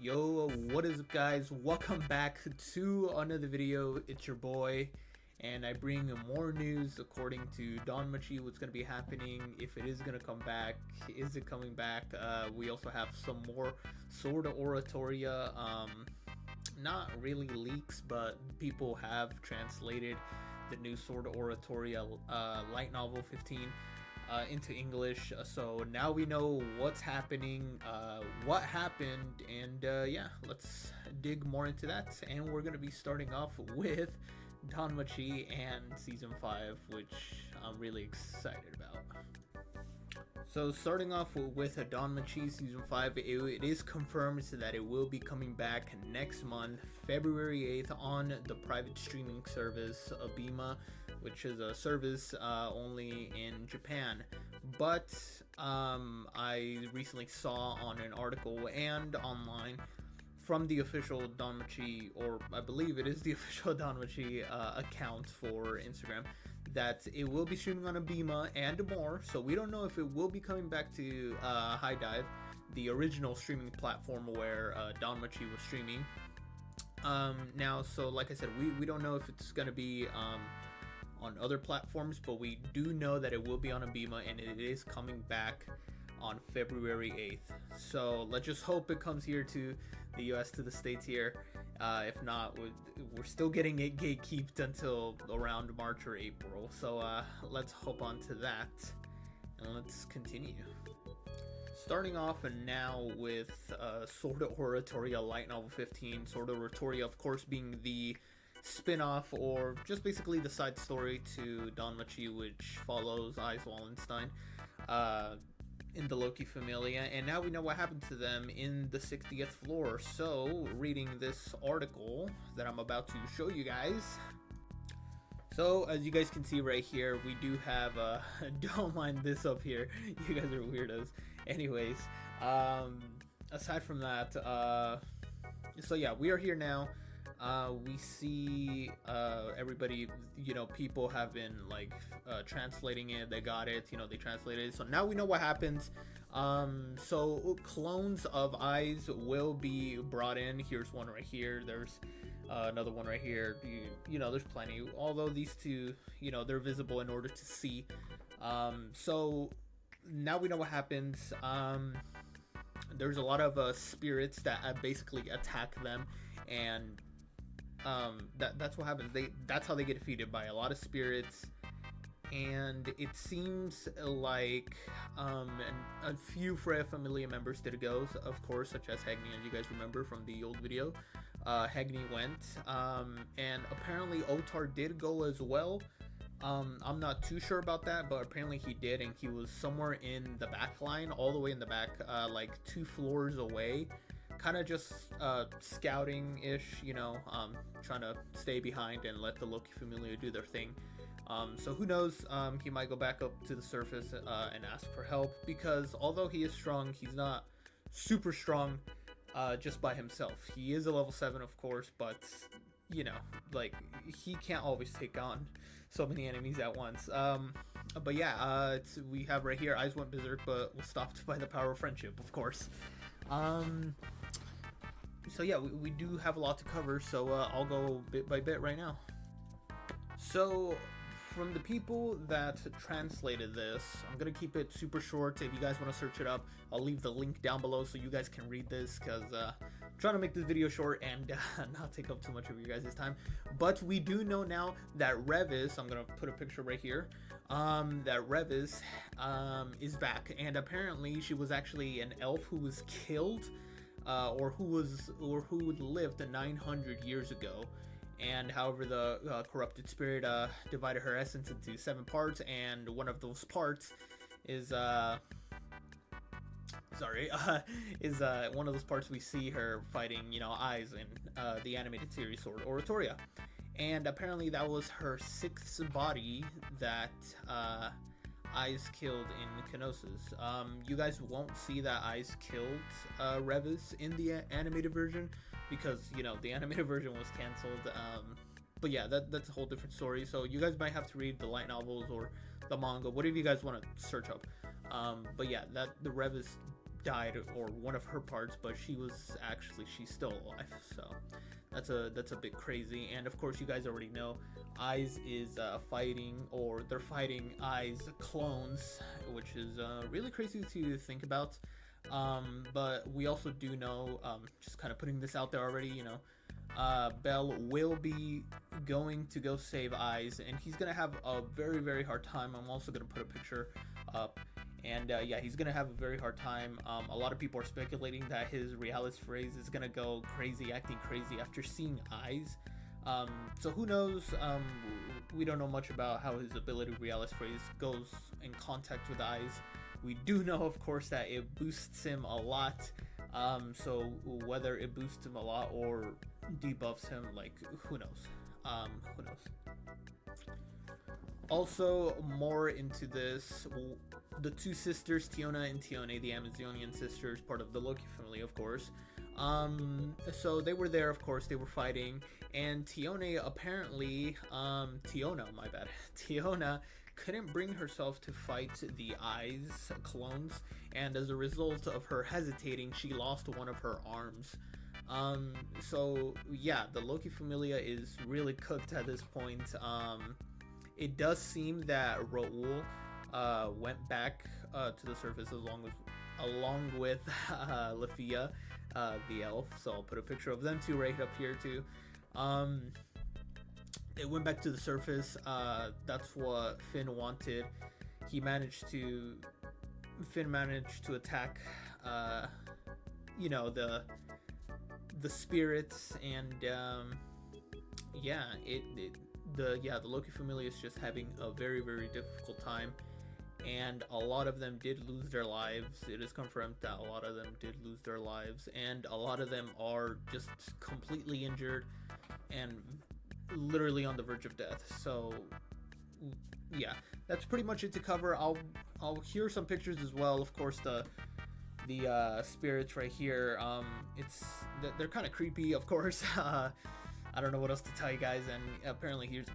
Yo, what is up guys? Welcome back to another video. It's your boy, and I bring more news according to Danmachi, what's going to be happening, if it is going to come back, is it coming back. We also have some more Sword of Oratoria, not really leaks, but people have translated the new Sword of Oratoria light novel 15 into English, so now we know what's happening, what happened, and yeah, let's dig more into that. And we're gonna be starting off with Danmachi and season 5, which I'm really excited about. So starting off with Danmachi season 5, it is confirmed that it will be coming back next month, February 8th, on the private streaming service ABEMA, which is a service only in Japan. But I recently saw on an article and online from the official Danmachi, or I believe it is the official Danmachi account for Instagram, that it will be streaming on ABEMA and more. So we don't know if it will be coming back to High Dive, the original streaming platform where Danmachi was streaming. Now, so like I said, we don't know if it's going to be on other platforms, but we do know that it will be on ABEMA and it is coming back on February 8th. So let's just hope it comes here to the US, to the States here. If not, we're still getting it gatekeeped until around March or April. So let's hope on to that, and let's continue. Starting off now with Sword of Oratoria Light Novel 15. Sword of Oratoria, of course, being the spin-off, or just basically the side story to Danmachi, which follows Ice Wallenstein in the Loki Familia, and now we know what happened to them in the 60th floor. So reading this article that I'm about to show you guys, so as you guys can see right here, we do have don't mind this up here, you guys are weirdos. Anyways, aside from that, so yeah, we are here now. We see everybody, people have been like translating it. They got it, they translated it. So now we know what happens. So clones of eyes will be brought in. Here's one right here. There's another one right here. There's plenty. Although these two, they're visible in order to see. So now we know what happens. There's a lot of spirits that basically attack them, and that's what happens. That's how they get defeated, by a lot of spirits. And it seems like a few Freya Familia members did go, of course, such as Hagni, as you guys remember from the old video. Hagni went, and apparently Otar did go as well. I'm not too sure about that, but apparently he did, and he was somewhere in the back line, all the way in the back, like 2 floors away, kind of just scouting-ish, trying to stay behind and let the Loki Familia do their thing. So who knows, he might go back up to the surface and ask for help, because although he is strong, he's not super strong just by himself. He is a level 7, of course, but like, he can't always take on so many enemies at once. But yeah, we have right here, Eyes went berserk, but was stopped by the power of friendship, of course. So yeah, we do have a lot to cover, so I'll go bit by bit right now. So from the people that translated this, I'm gonna keep it super short. If you guys want to search it up, I'll leave the link down below so you guys can read this, because I'm trying to make this video short and not take up too much of your guys' time. But we do know now that Revis, I'm gonna put a picture right here, that Revis is back, and apparently she was actually an elf who was killed, or who lived 900 years ago. And however, the corrupted spirit divided her essence into 7 parts, and one of those parts is one of those parts we see her fighting, Eyes in the animated series Sword Oratoria. And apparently that was her 6th body that Eyes killed in Kenosis. You guys won't see that Eyes killed Revis in the animated version, because the animated version was canceled. But yeah, that's a whole different story. So you guys might have to read the light novels or the manga, whatever you guys want to search up. But yeah, that the Revis died, or one of her parts, but she's still alive. So that's a bit crazy. And of course, you guys already know Eyes is they're fighting Eyes clones, which is really crazy to think about. But we also do know, just kind of putting this out there already, you know, Bell will be going to go save Eyes, and he's gonna have a very, very hard time. I'm also gonna put a picture up, and yeah, he's gonna have a very hard time. A lot of people are speculating that his Realis phrase is gonna go crazy, acting crazy after seeing Eyes. So who knows? We don't know much about how his ability Realis phrase goes in contact with Eyes. We do know, of course, that it boosts him a lot. So whether it boosts him a lot or debuffs him, like, who knows? Who knows? Also, more into this, the two sisters, Tiona and Tione, the Amazonian sisters, part of the Loki family, of course. So they were there, of course, they were fighting, and Tione apparently, Tiona couldn't bring herself to fight the Eyes clones, and as a result of her hesitating, she lost one of her arms. So yeah, the Loki Familia is really cooked at this point. It does seem that Raoul went back to the surface along with Lafia, the elf. So I'll put a picture of them two right up here too. It went back to the surface. That's what Finn wanted. Finn managed to attack, you know, the spirits, and yeah, the Loki Familia is just having a very, very difficult time, and a lot of them did lose their lives. It is confirmed that a lot of them did lose their lives, and a lot of them are just completely injured and literally on the verge of death. So yeah, that's pretty much it to cover. I'll hear some pictures as well. Of course, the spirits right here, they're kind of creepy, of course. I don't know what else to tell you guys, and apparently here's